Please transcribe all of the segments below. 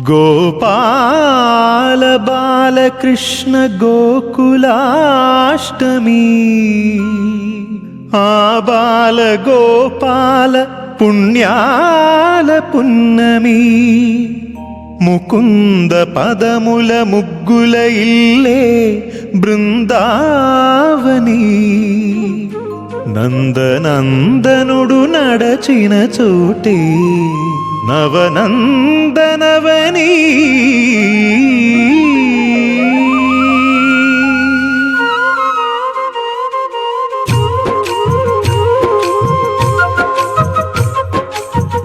గోపాల బాలకృష్ణ గోకులాష్టమి ఆ బాల గోపాల పుణ్యాల పున్నమి ముకుంద పదముల ముగ్గుల ఇల్లే బృందావని నందనందనుడు నడచిన చోటే నవనందనవని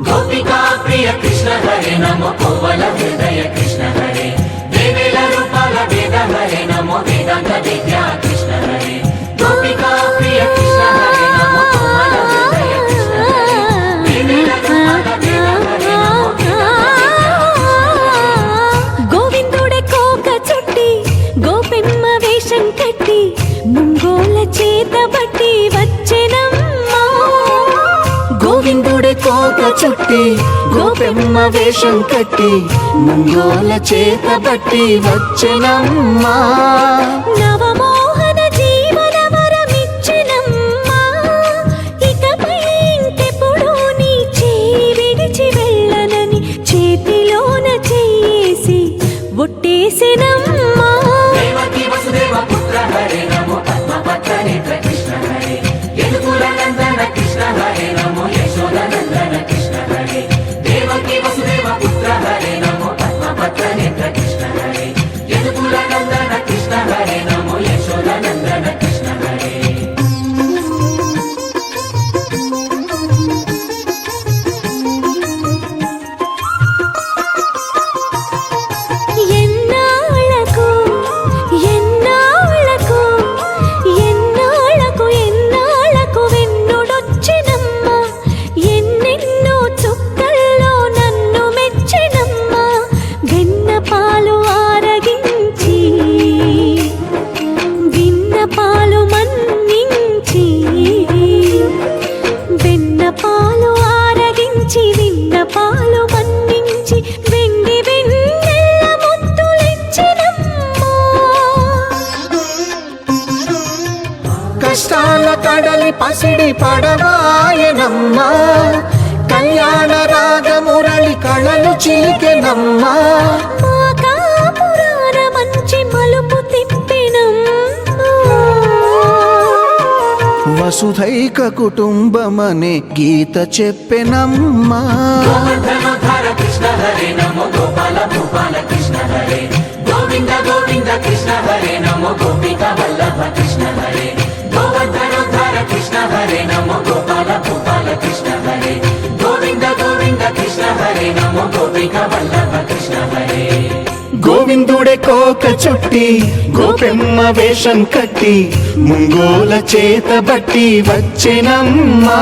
గోపికా ప్రియ కృష్ణ హరే నమో కోవల హృదయ కృష్ణ హరే దేవేల రూపాల వేద హరే నమో వేదాంత విద్యా కృష్ణ హరే గోపికా ప్రియ కృష్ణ హరే నమో కోవల హృదయ కృష్ణ హరే దేవేల రూపాల వేద హరే నమో గోవిందుడే కోక చుట్టి గోపెమ్మ వేషం కట్టి ముంగోల చేత బట్టి వచ్చెనమ్మా గోవిందుడే కోక చుట్టి గోపెమ్మ వేషం కట్టి ముంగోల చేత బట్టి వచ్చెనమ్మా నవమోహన జీవన వరమిచ్చెనమ్మా ఇకపై ఇంకెప్పుడు నీ చేయి విడిచి వెళ్ళనని చేతిలోన చేసి ఒట్టేసెనమ్మా దేవకీ వసుదేవ పుత్ర హరే నమో పద్మపత్ర నేత్ర కృష్ణ హరే యదుకుల నందన కృష్ణ హరే నమో యశోద నందన కృష్ణ హరే దేవకీ వసుదేవ పుత్ర హరే నమో పద్మపత్ర నేత్ర కృష్ణ హరే యదుకుల నందన కృష్ణ హరే నమో యశోద నందన కృష్ణ హరే ఎన్నాళ్ళకు ఎన్నాళ్ళకు ఎన్నాళ్ళకు ఎన్నాళ్ళకు వెన్నుడొచ్చినమ్మా ఎన్నెన్నో చుక్కల్లో నన్ను మెచ్చినమ్మా వెన్నపాలు ఆరగించి విన్నపాలు మన్నించి వెన్నపాలు ఆరగించి విన్నపాలు మన్నించి వెండి వెన్నెల్ల ముద్దులిచ్చినమ్మా కష్టాల కడలి పసిడి పడవాయనమ్మా కళ్యాణ రాగ మురళి కళలు చిలికెనమ్మా మా కాపురాన మంచి మలుపు తిప్పినమ్మా వసుధైక కుటుంబమనే గీత చెప్పెనమ్మా గోవర్ధనోద్ధార కృష్ణ హరే నమో గోపాల భూపాల కృష్ణ హరే గోవింద గోవింద కృష్ణ హరే నమో గోపికా వల్లభ కృష్ణ హరే గోవర్ధనోద్ధార కృష్ణ హరే నమో గోపాల భూపాల కృష్ణ హరే గోవింద గోవింద కృష్ణ హరే నమో గోపికా వల్లభ కృష్ణ హరే గోవిందుడే కోక చుట్టి గోపెమ్మ వేషం కట్టి ముంగోల చేత బట్టి వచ్చెనమ్మా